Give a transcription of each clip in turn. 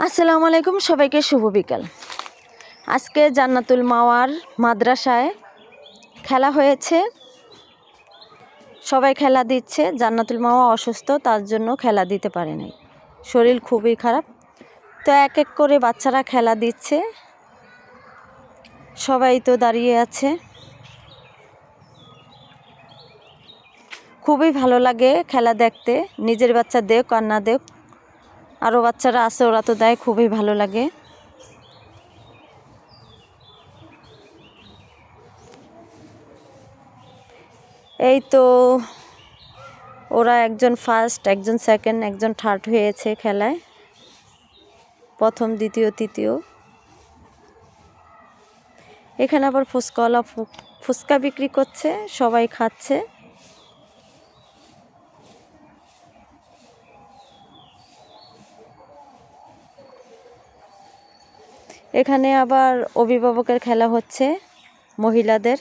আসসালামু আলাইকুম, সবাইকে শুভ বিকাল। আজকে জান্নাতুল মাওয়ার মাদ্রাসায় খেলা হয়েছে, সবাই খেলা দিচ্ছে। জান্নাতুল মাওয়া অসুস্থ, তার জন্য খেলা দিতে পারে নাই, শরীর খুবই খারাপ। তো এক এক করে বাচ্চারা খেলা দিচ্ছে, সবাই তো দাঁড়িয়ে আছে। খুবই ভালো লাগে খেলা দেখতে, নিজের বাচ্চা দেখ আর না দেখ, আরও বাচ্চারা আছে ওরা তো দেয়, খুবই ভালো লাগে। এই তো ওরা একজন ফার্স্ট, একজন সেকেন্ড, একজন থার্ড হয়েছে খেলায়, প্রথম, দ্বিতীয়, তৃতীয়। এখানে আবার ফুচকাওয়ালা ফুচকা বিক্রি করছে, সবাই খাচ্ছে। এখানে আবার অভিভাবকের খেলা হচ্ছে, মহিলাদের।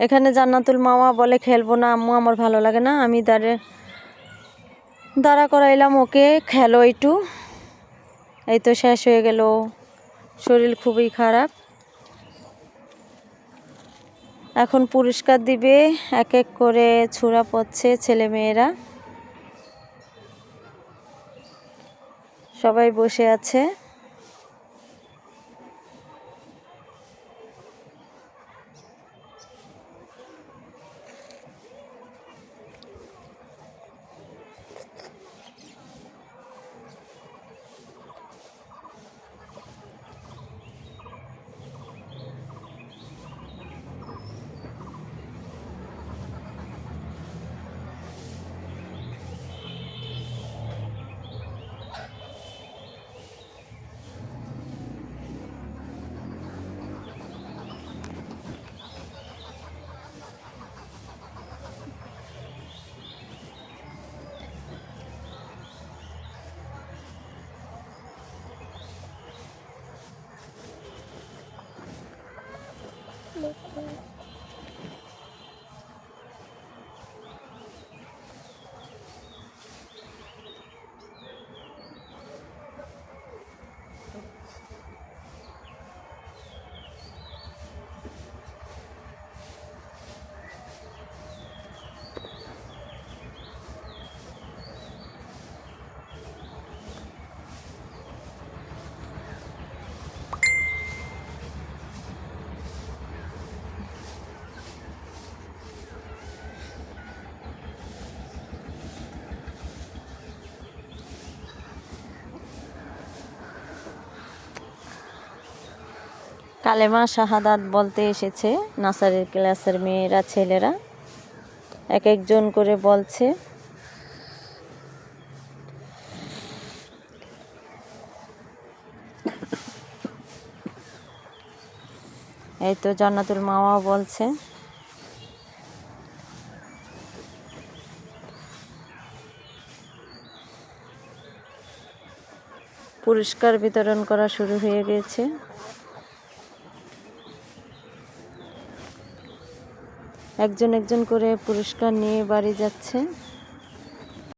এখানে জান্নাতুল মাওয়া বলে খেলবো না আম্মু, আমার ভালো লাগে না, আমি দাঁড়া করাইলাম ওকে, খেলো একটু। এই তো শেষ হয়ে গেল, শরীর খুবই খারাপ। এখন পুরস্কার দিবে, এক এক করে ছুরা পড়ছে ছেলে মেয়েরা, সবাই বসে আছে। কালেমা শাহাদাত বলতে এসেছে নাসারের ক্লাসের মেয়েরা, ছেলেরা এক একজন করে বলছে। এই তো জান্নাতুল মাওয়া বলছে। পুরস্কার বিতরণ করা শুরু হয়ে গেছে। একজন একজন করে পুরস্কার নিয়ে বাড়ি যাচ্ছে।